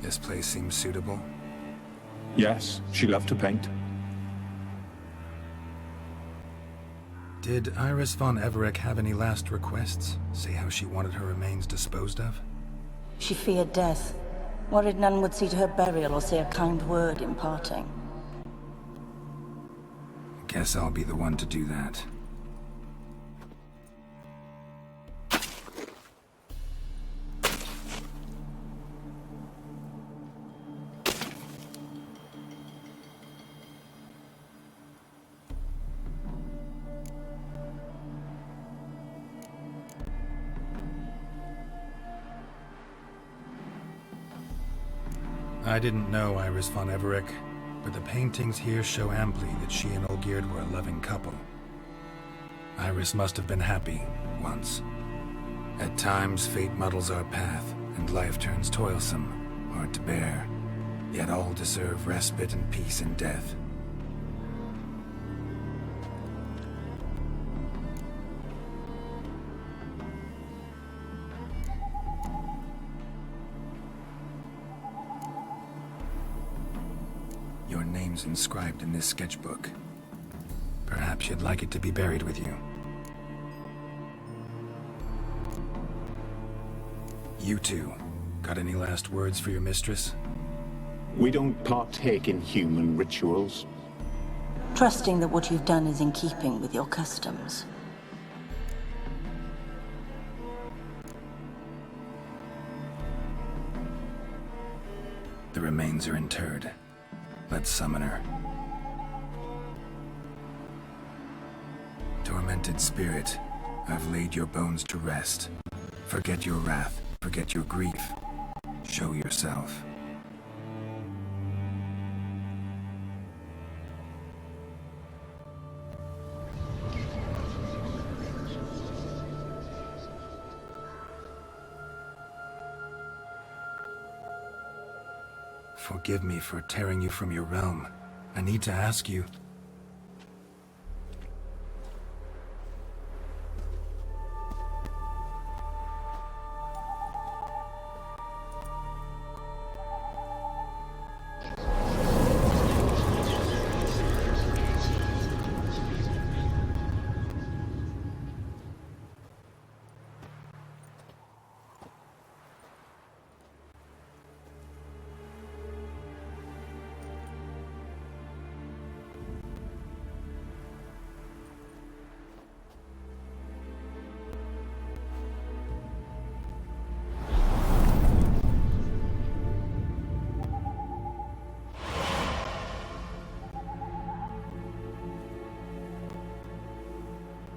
This place seems suitable. Yes, she loved to paint. Did Iris von Everec have any last requests? Say how she wanted her remains disposed of? She feared death. Worried none would see to her burial or say a kind word in parting. Guess I'll be the one to do that. I didn't know Iris von Everec, but the paintings here show amply that she and Olgierd were a loving couple. Iris must have been happy, once. At times, fate muddles our path, and life turns toilsome, hard to bear. Yet all deserve respite and peace in death. Your name's inscribed in this sketchbook. Perhaps you'd like it to be buried with you. You two, got any last words for your mistress? We don't partake in human rituals. Trusting that what you've done is in keeping with your customs. The remains are interred. Let's summon her. Tormented spirit, I've laid your bones to rest. Forget your wrath, forget your grief. Show yourself. Forgive me for tearing you from your realm. I need to ask you...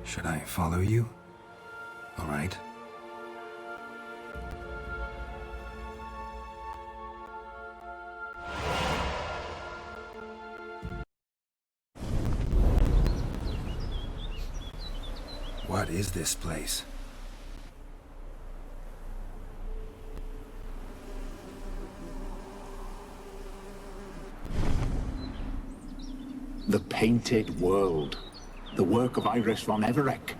Should I follow you? All right. What is this place? The Painted World. The work of Iris von Everec.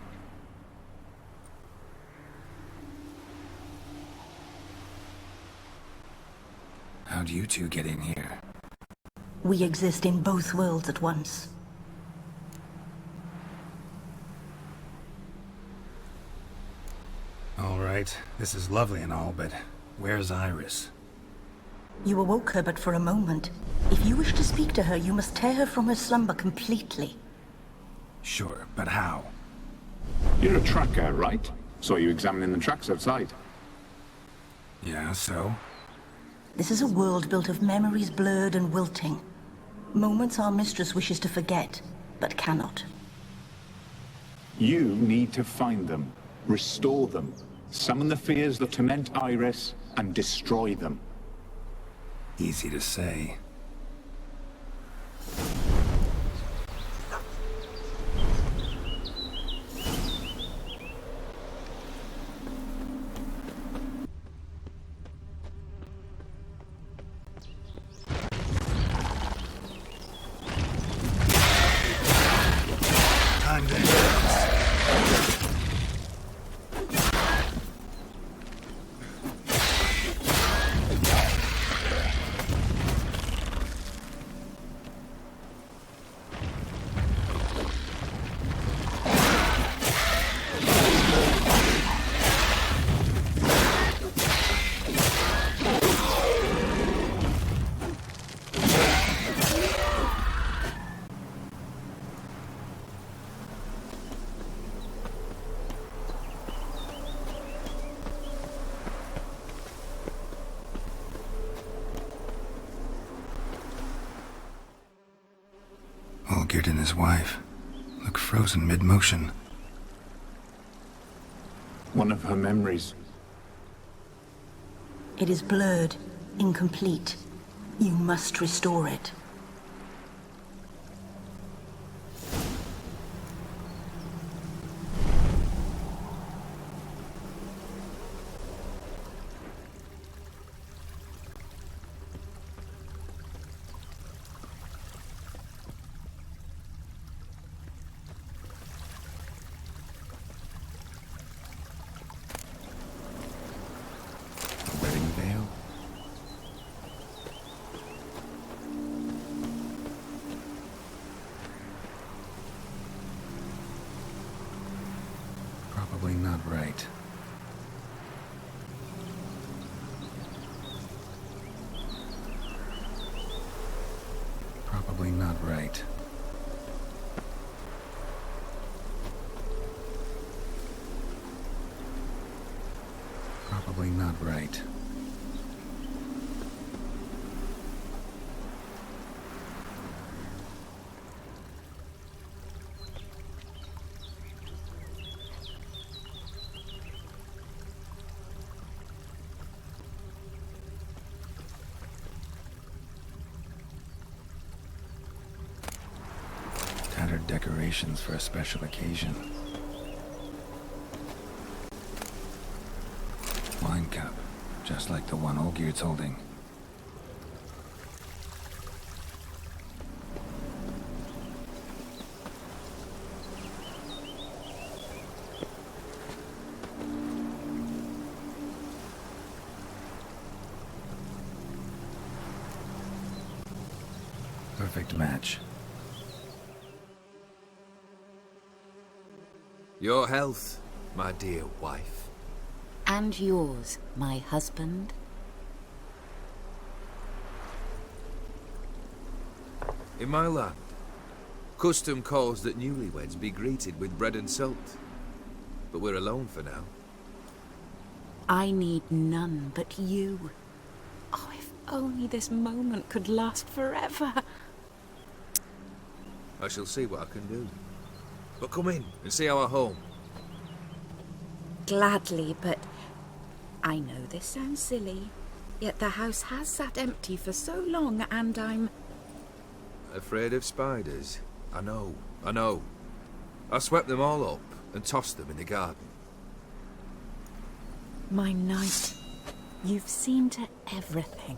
How'd you two get in here? We exist in both worlds at once. All right, this is lovely and all, but where's Iris? You awoke her but for a moment. If you wish to speak to her, you must tear her from her slumber completely. Sure, but how? You're a tracker, right? Saw you examining the tracks outside. Yeah, so? This is a world built of memories blurred and wilting. Moments our mistress wishes to forget, but cannot. You need to find them, restore them, summon the fears that torment Iris, and destroy them. Easy to say. Olgierd and his wife look frozen mid-motion. One of her memories. It is blurred, incomplete. You must restore it. Probably not right. Probably not right. Probably not right. Tattered decorations for a special occasion. Wine cup, just like the one Olgierd's holding. Perfect match. Your health, my dear wife. And yours, my husband. In my land, custom calls that newlyweds be greeted with bread and salt. But we're alone for now. I need none but you. Oh, if only this moment could last forever. I shall see what I can do. But come in and see our home. Gladly, but I know this sounds silly, yet the house has sat empty for so long, and I'm... Afraid of spiders? I know. I swept them all up and tossed them in the garden. My knight, you've seen to everything.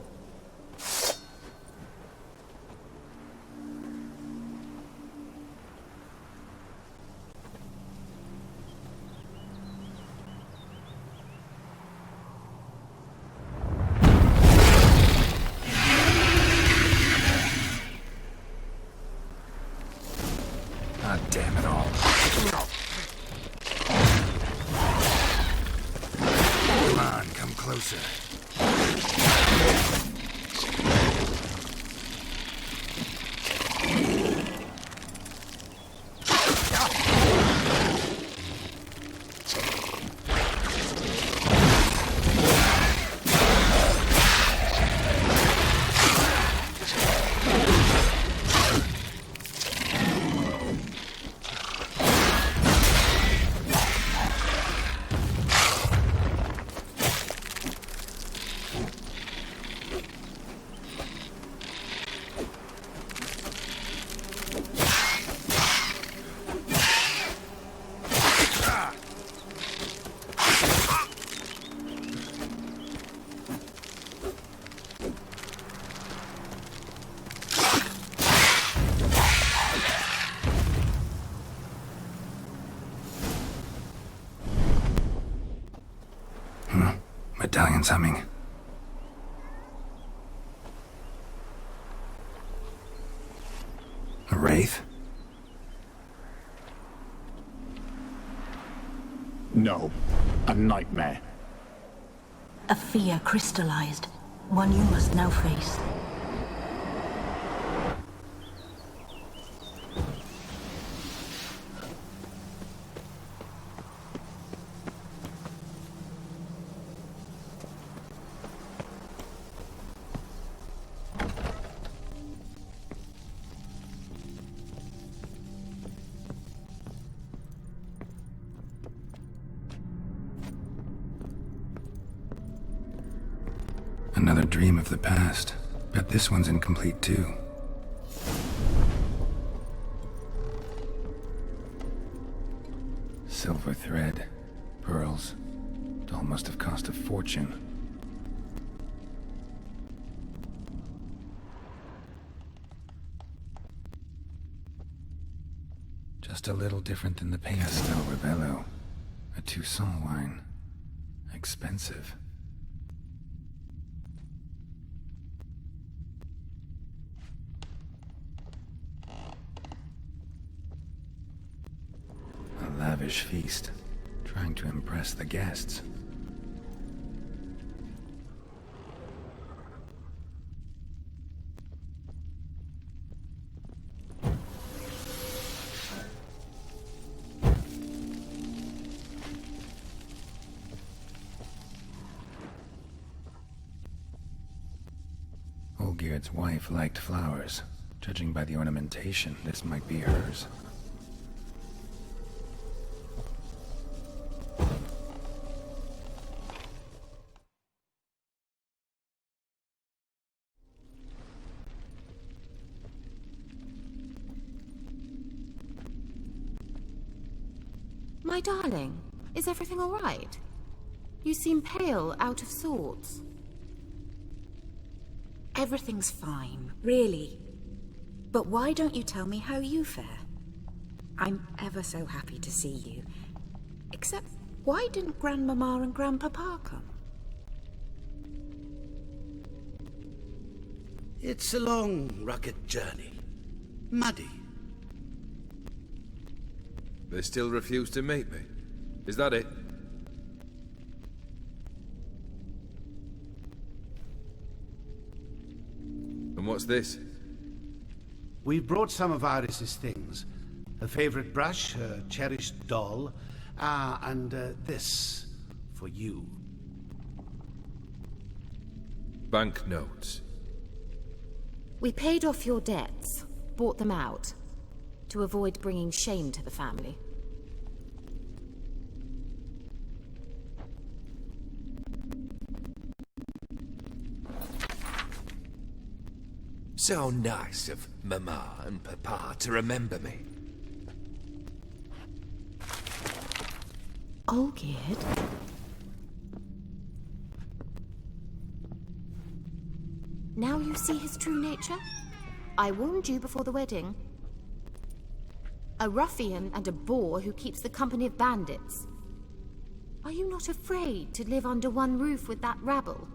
God damn it all. Come on, come closer. Medallion's humming. A wraith? No, a nightmare. A fear crystallized, one you must now face. another dream of the past. Bet this one's incomplete too. Silver thread, pearls. It all must have cost a fortune. Just a little different than the paint. Castel Rebello. A Toussaint wine. Expensive. A lavish feast. Trying to impress the guests. Olgierd's wife liked flowers. Judging by the ornamentation, this might be hers. My darling, is everything all right? You seem pale, out of sorts. Everything's fine, really. But why don't you tell me how you fare? I'm ever so happy to see you. Except, why didn't Grandmama and Grandpapa come? It's a long, rugged journey. Muddy. They still refuse to meet me. Is that it? And what's this? We've brought some of Iris's things. Her favorite brush, her cherished doll, and this for you. Banknotes. We paid off your debts, bought them out, to avoid bringing shame to the family. So nice of Mama and Papa to remember me. Olgierd? Now you see his true nature? I warned you before the wedding. A ruffian and a boor who keeps the company of bandits. Are you not afraid to live under one roof with that rabble?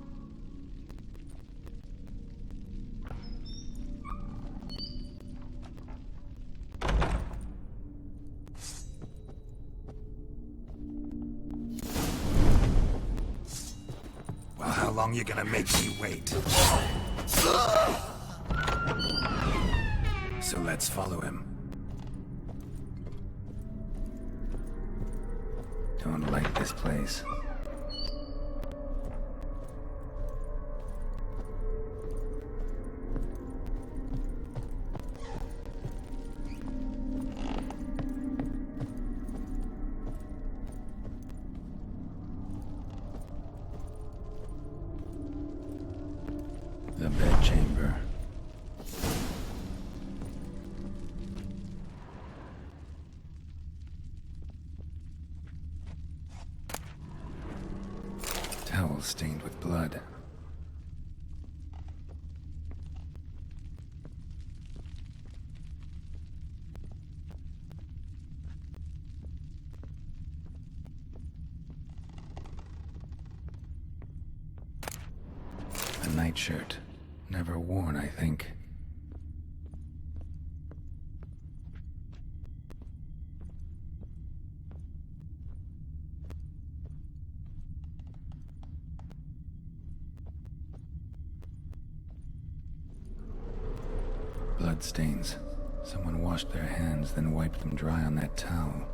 Well, how long you gonna make me wait? So let's follow him. Don't like this place. The bedchamber. Towel stained with blood. A nightshirt. Never worn, I think. Bloodstains. Someone washed their hands, then wiped them dry on that towel.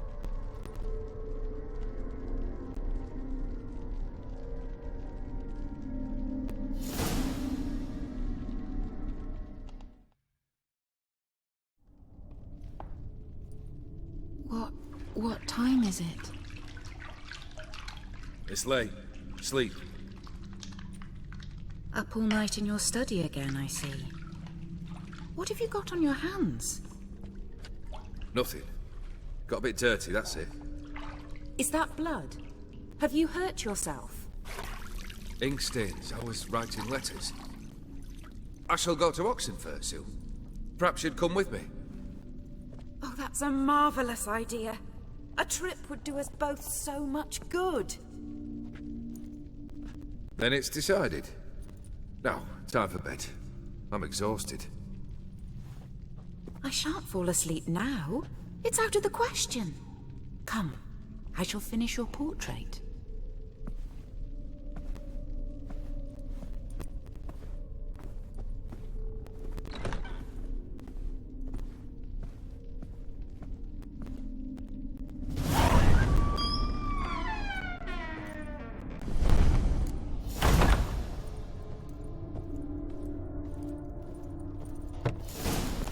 What time is it? It's late. Sleep. Up all night in your study again, I see. What have you got on your hands? Nothing. Got a bit dirty, that's it. Is that blood? Have you hurt yourself? Ink stains. I was writing letters. I shall go to Oxenfurt soon. Perhaps you'd come with me. Oh, that's a marvellous idea. A trip would do us both so much good. Then it's decided. Now, time for bed. I'm exhausted. I shan't fall asleep now. It's out of the question. Come, I shall finish your portrait.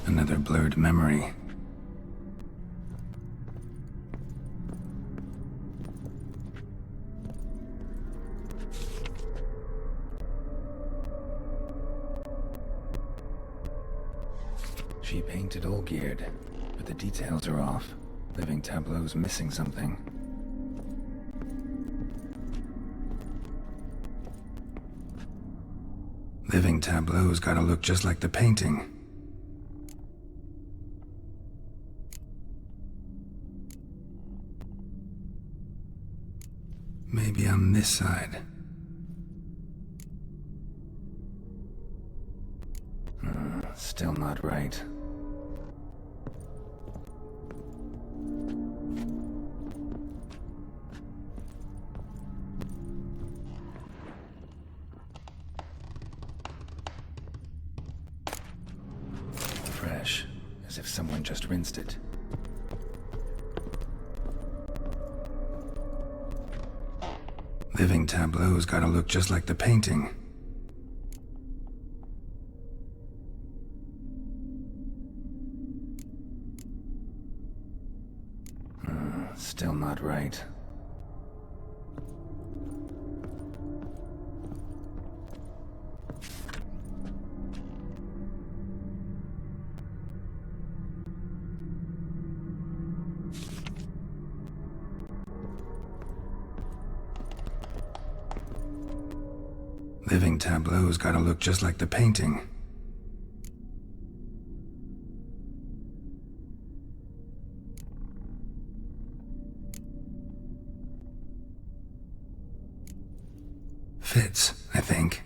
Another blurred memory. She painted Olgierd, but the details are off. Living tableau's missing something. Living tableau's gotta look just like the painting. Maybe on this side. Still not right. Fresh, as if someone just rinsed it. Living tableau's gotta look just like the painting. Still not right. Living tableau's gotta look just like the painting. Fits, I think.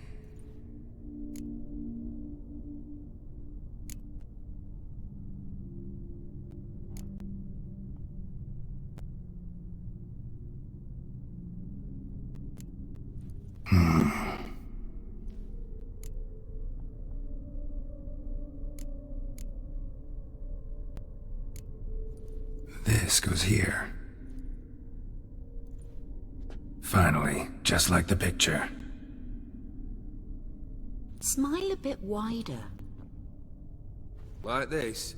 This goes here. Finally, just like the picture. Smile a bit wider. Like this?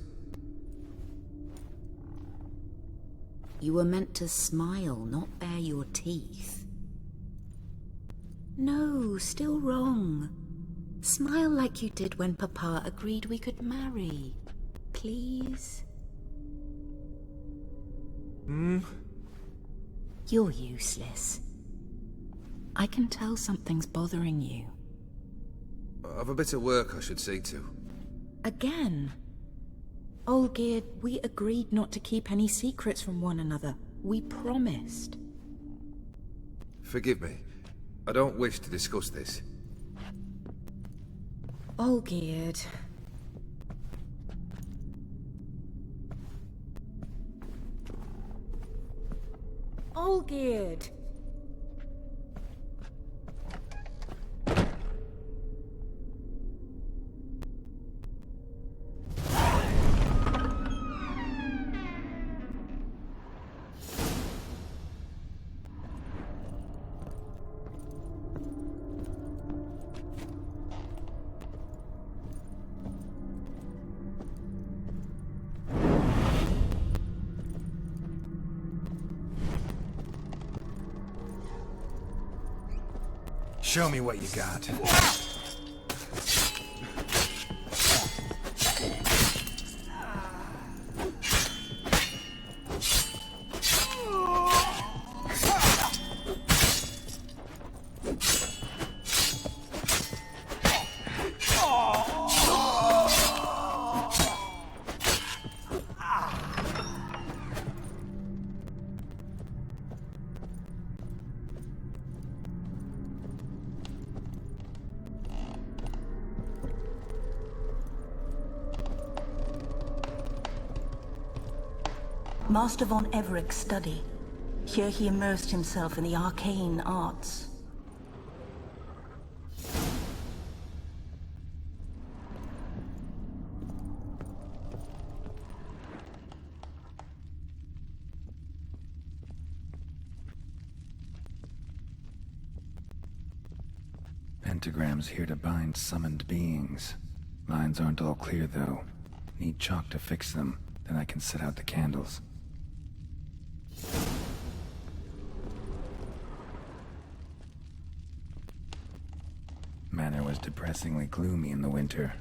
You were meant to smile, not bare your teeth. No, still wrong. Smile like you did when Papa agreed we could marry. Please? You're useless. I can tell something's bothering you. I've a bit of work I should see to. Again? Olgierd, we agreed not to keep any secrets from one another. We promised. Forgive me. I don't wish to discuss this. Olgierd. Olgierd! Show me what you got. Master von Everec's study. Here he immersed himself in the arcane arts. Pentagrams here to bind summoned beings. Lines aren't all clear, though. Need chalk to fix them, then I can set out the candles. Manor was depressingly gloomy in the winter.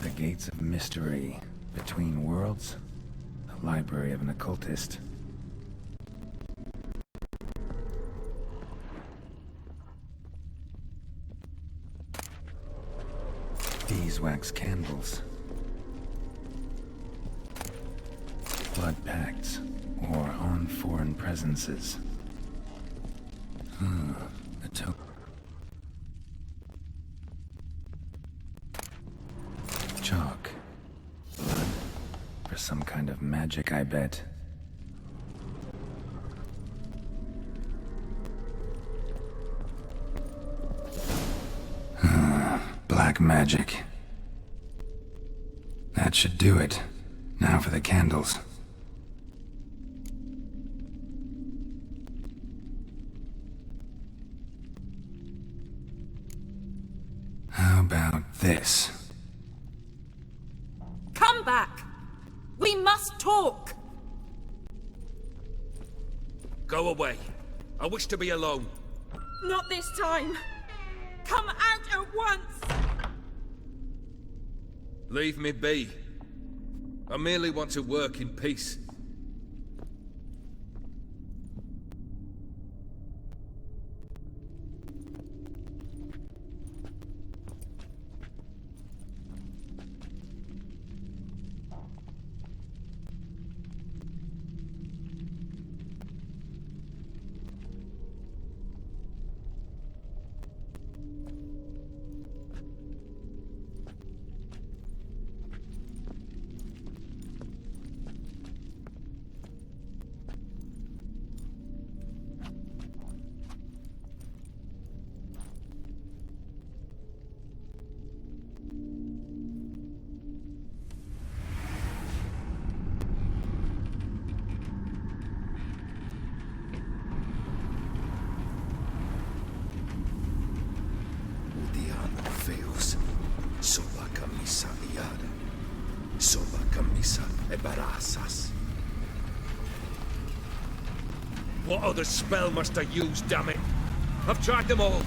The Gates of Mystery. Between Worlds? The Library of an Occultist. Beeswax candles. Blood pacts, or on foreign presences. A token. Chalk. Blood. For some kind of magic, I bet. Black magic. That should do it. Now for the candles. How about this? Come back! We must talk! Go away. I wish to be alone. Not this time! Come out at once! Leave me be. I merely want to work in peace. What other spell must I use, damn it? I've tried them all.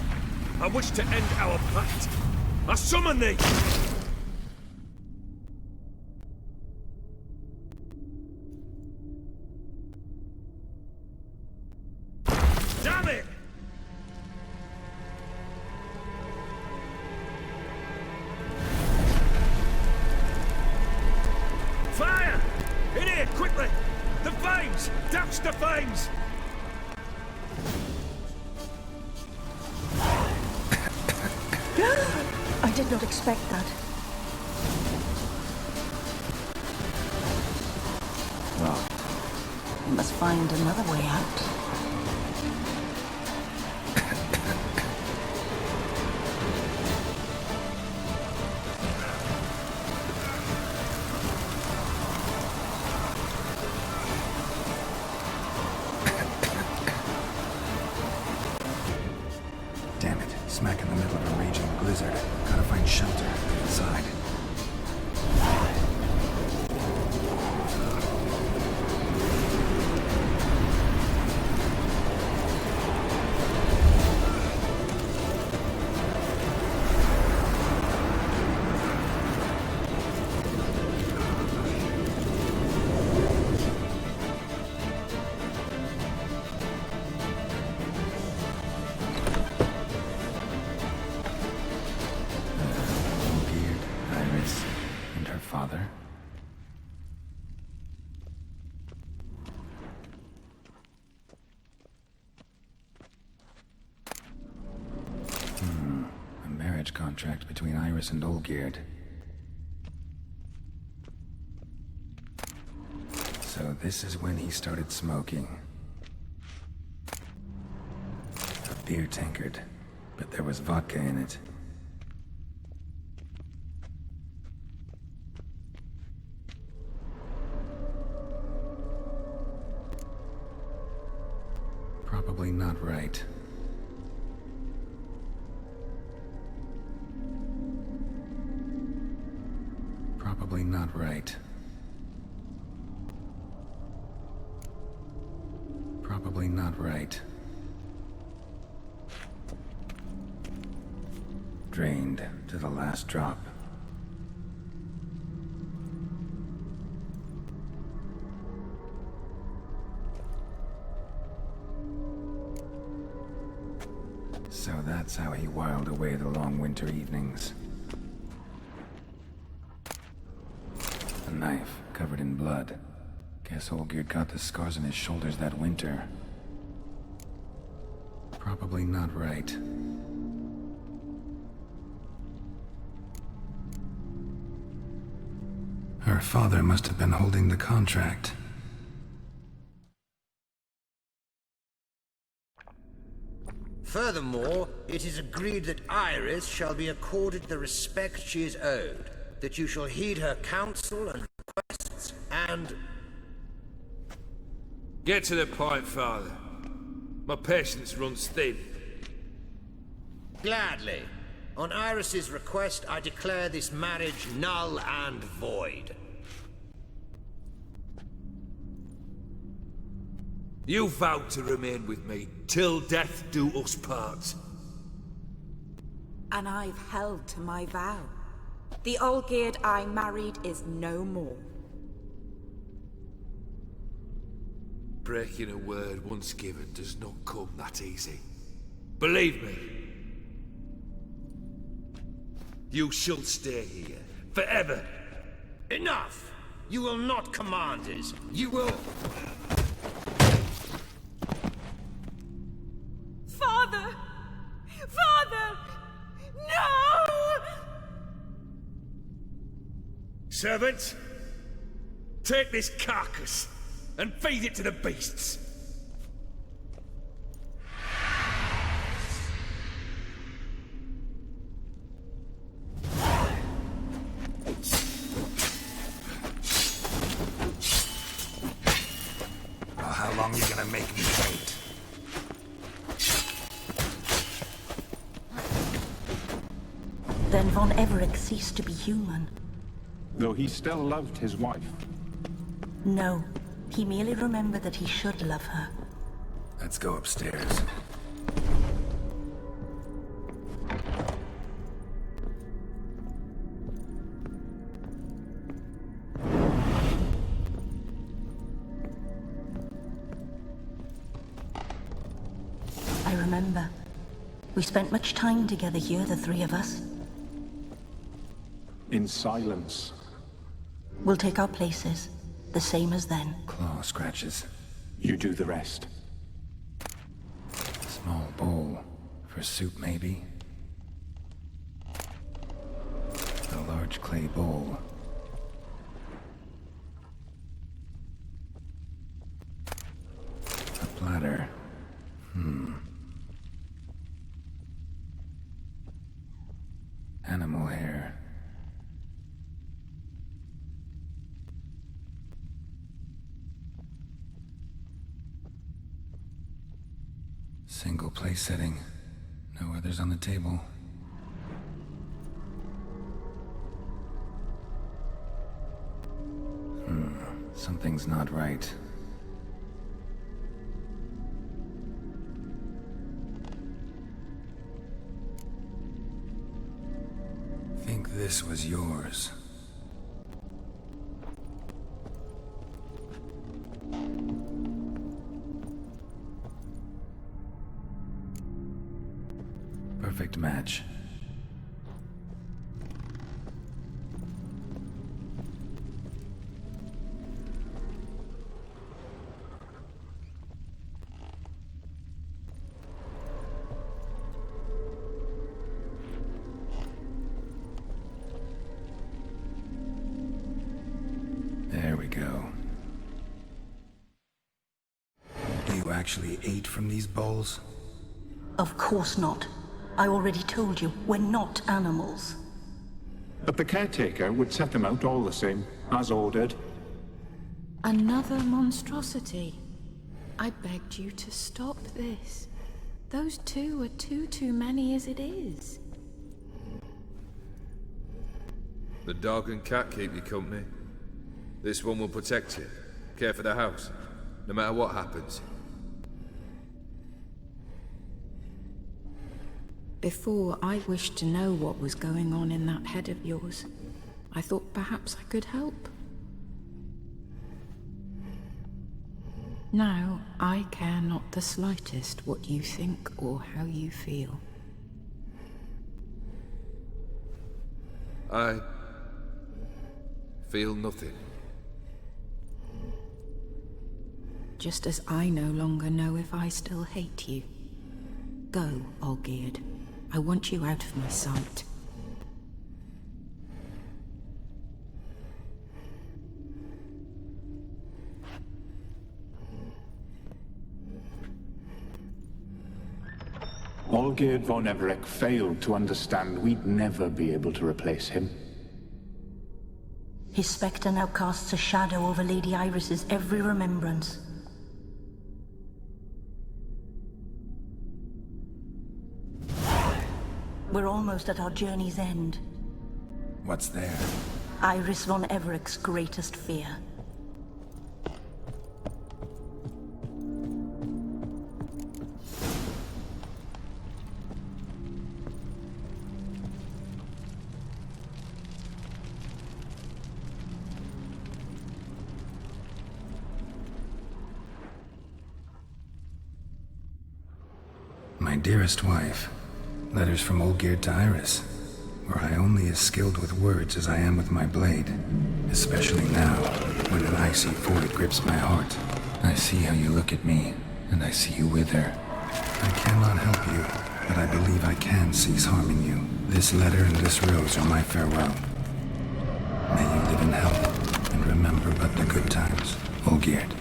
I wish to end our pact. I summon thee! Damn it! Fire! In here, quickly! The flames! Douse the flames! I did not expect that. Locked. We must find another way out. Damn it. Smack in the middle of a raging blizzard. Gotta find shelter inside. Father. Iris and Olgierd. So this is when he started smoking. A beer tankard, but there was vodka in it. Probably not right. Probably not right. Probably not right. Drained to the last drop. So that's how he whiled away the long winter evenings. A knife covered in blood. Guess Olgierd got the scars on his shoulders that winter. Probably not right. Her father must have been holding the contract. Furthermore, it is agreed that Iris shall be accorded the respect she is owed, that you shall heed her counsel and requests, and... Get to the point, Father. My patience runs thin. Gladly. On Iris's request, I declare this marriage null and void. You vowed to remain with me till death do us part. And I've held to my vow. The Olgierd I married is no more. Breaking a word once given does not come that easy. Believe me. You shall stay here forever. Enough! You will not command us. You will... Father! Father! No! Servants, take this carcass and feed it to the beasts. Well, how long are you gonna make me wait? Then von Everec ceased to be human. Though he still loved his wife. No, he merely remembered that he should love her. Let's go upstairs. I remember. We spent much time together here, the three of us. In silence. We'll take our places, the same as then. Claw scratches. You do the rest. Small bowl. For soup, maybe? A large clay bowl. A platter. Animal hair. Single place setting. No others on the table. Something's not right. Think this was yours. Perfect match. actually ate from these bowls? Of course not. I already told you, we're not animals. But the caretaker would set them out all the same, as ordered. Another monstrosity. I begged you to stop this. Those two are too many as it is. The dog and cat keep you company. This one will protect you. Care for the house, no matter what happens. Before, I wished to know what was going on in that head of yours. I thought perhaps I could help. Now, I care not the slightest what you think or how you feel. I feel nothing. Just as I no longer know if I still hate you. Go, Olgierd. I want you out of my sight. Olgierd von Everec failed to understand we'd never be able to replace him. His spectre now casts a shadow over Lady Iris's every remembrance. We're almost at our journey's end. What's there? Iris von Everec's greatest fear. My dearest wife. Letters from Olgierd to Iris. Were I only as skilled with words as I am with my blade. Especially now, when an icy void grips my heart. I see how you look at me, and I see you wither. I cannot help you, but I believe I can cease harming you. This letter and this rose are my farewell. May you live in health, and remember but the good times. Olgierd.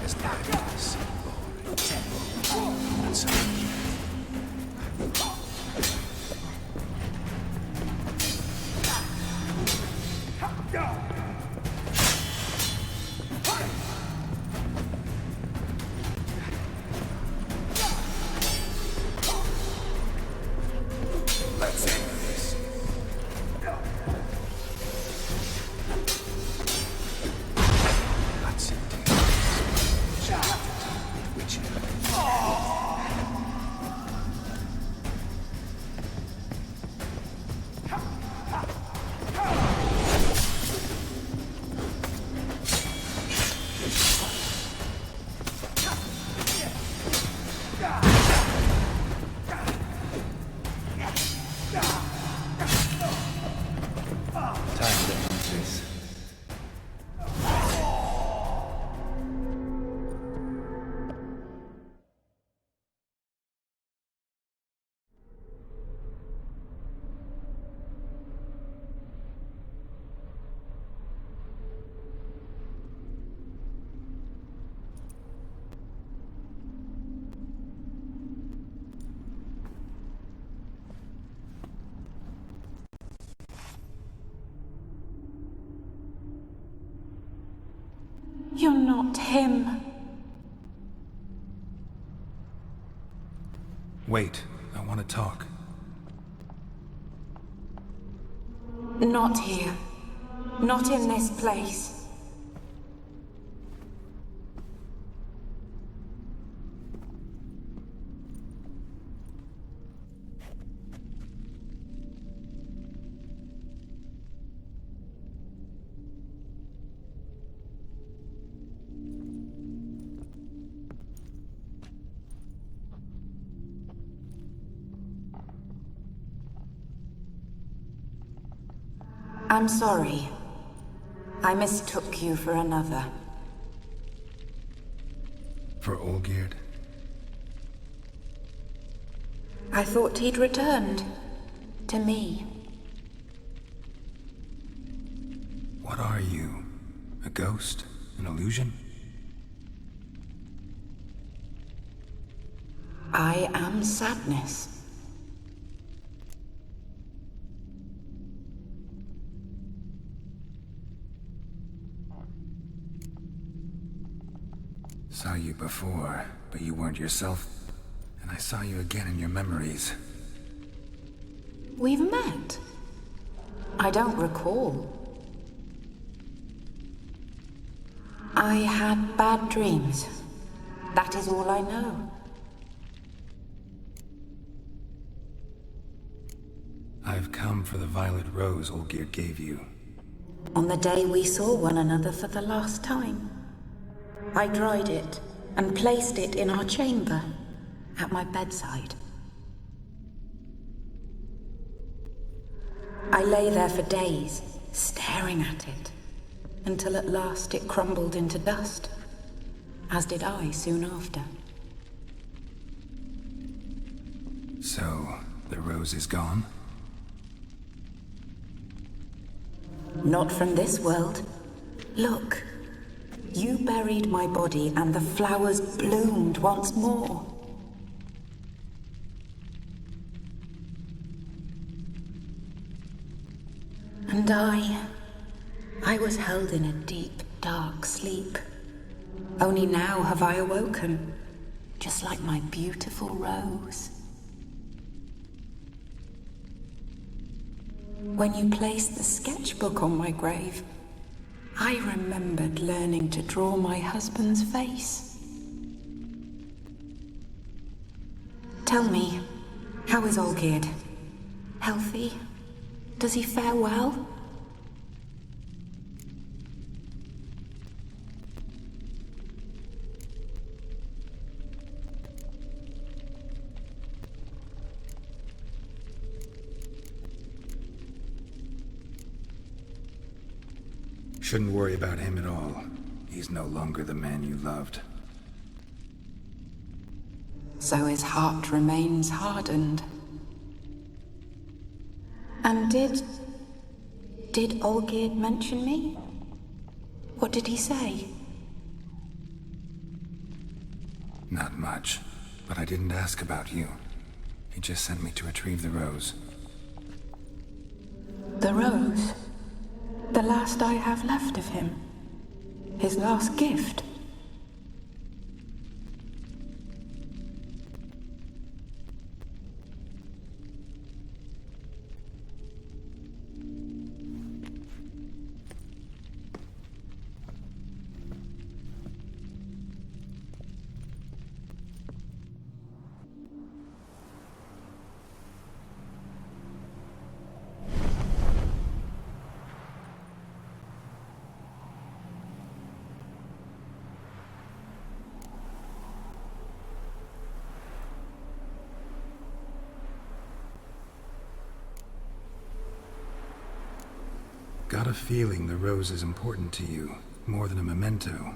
This life is so boring and so let's end this. Let's end time to end this. You're not him. Wait, I want to talk. Not here. Not in this place. I'm sorry. I mistook you for another. For Olgierd? I thought he'd returned. To me. What are you? A ghost? An illusion? I am sadness. Saw you before, but you weren't yourself. And I saw you again in your memories. We've met. I don't recall. I had bad dreams. That is all I know. I've come for the violet rose Olgierd gave you. On the day we saw one another for the last time, I dried it and placed it in our chamber, at my bedside. I lay there for days, staring at it, until at last it crumbled into dust, as did I soon after. So, the rose is gone? Not from this world. Look. You buried my body and the flowers bloomed once more. And I was held in a deep, dark sleep. Only now have I awoken, just like my beautiful rose. When you placed the sketchbook on my grave, I remembered learning to draw my husband's face. Tell me, how is Olgierd? Healthy? Does he fare well? Shouldn't worry about him at all. He's no longer the man you loved. So his heart remains hardened. And did Olgierd mention me? What did he say? Not much, but I didn't ask about you. He just sent me to retrieve the rose. The rose? The last I have left of him? His last gift? Got a feeling the rose is important to you, more than a memento.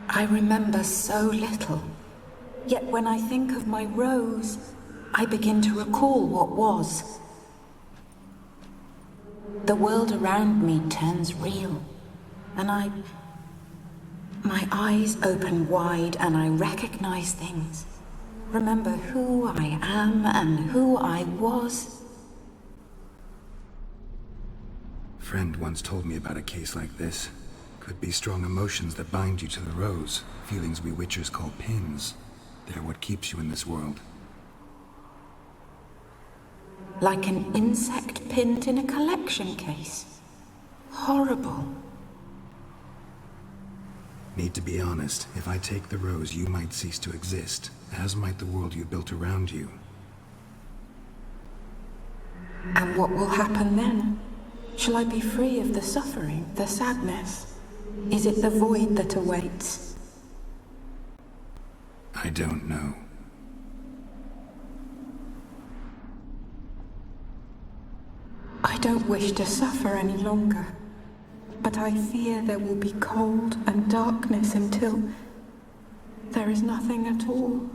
I remember so little. Yet when I think of my rose, I begin to recall what was. The world around me turns real, and my eyes open wide and I recognize things. Remember who I am and who I was. A friend once told me about a case like this. Could be strong emotions that bind you to the rose, feelings we witchers call pins. They're what keeps you in this world. Like an insect pinned in a collection case. Horrible. Need to be honest, if I take the rose, you might cease to exist, as might the world you built around you. And what will happen then? Shall I be free of the suffering, the sadness? Is it the void that awaits? I don't know. I don't wish to suffer any longer, but I fear there will be cold and darkness until there is nothing at all.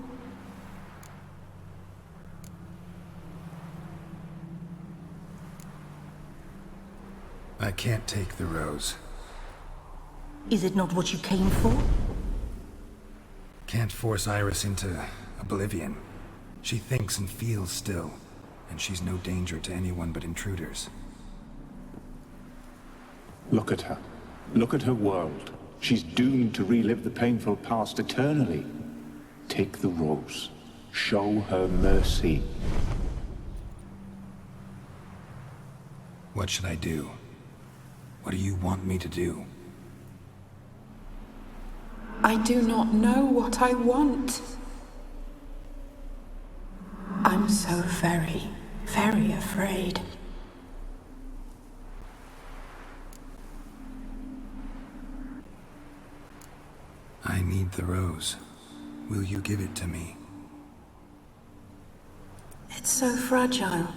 I can't take the rose. Is it not what you came for? Can't force Iris into oblivion. She thinks and feels still, and she's no danger to anyone but intruders. Look at her. Look at her world. She's doomed to relive the painful past eternally. Take the rose. Show her mercy. What should I do? What do you want me to do? I do not know what I want. I'm so very, very afraid. I need the rose. Will you give it to me? It's so fragile.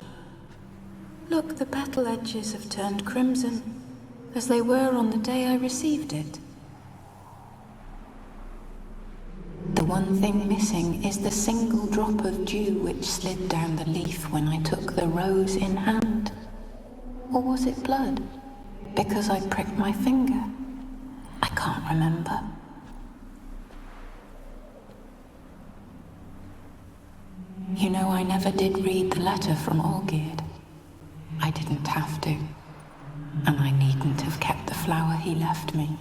Look, the petal edges have turned crimson, as they were on the day I received it. The one thing missing is the single drop of dew which slid down the leaf when I took the rose in hand. Or was it blood? Because I pricked my finger? I can't remember. You know, I never did read the letter from Olgierd. I didn't have to. And I needn't have kept the flower he left me.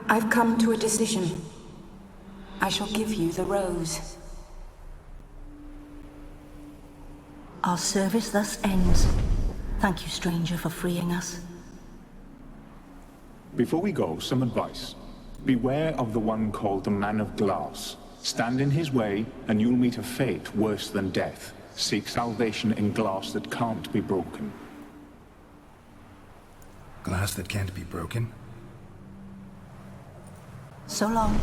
I've come to a decision. I shall give you the rose. Our service thus ends. Thank you, stranger, for freeing us. Before we go, some advice. Beware of the one called the Man of Glass. Stand in his way, and you'll meet a fate worse than death. Seek salvation in glass that can't be broken. Glass that can't be broken? So long.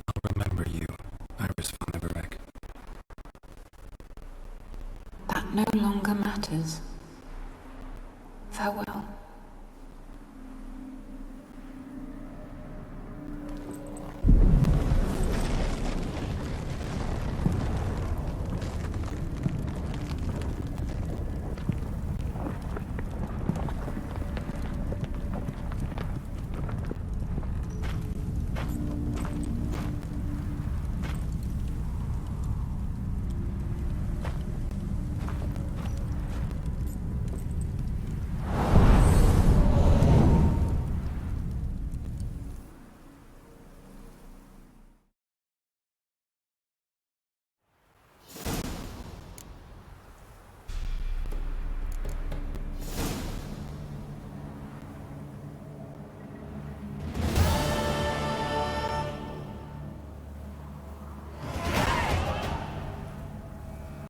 I'll remember you, Iris von Everec. That no longer matters. Farewell.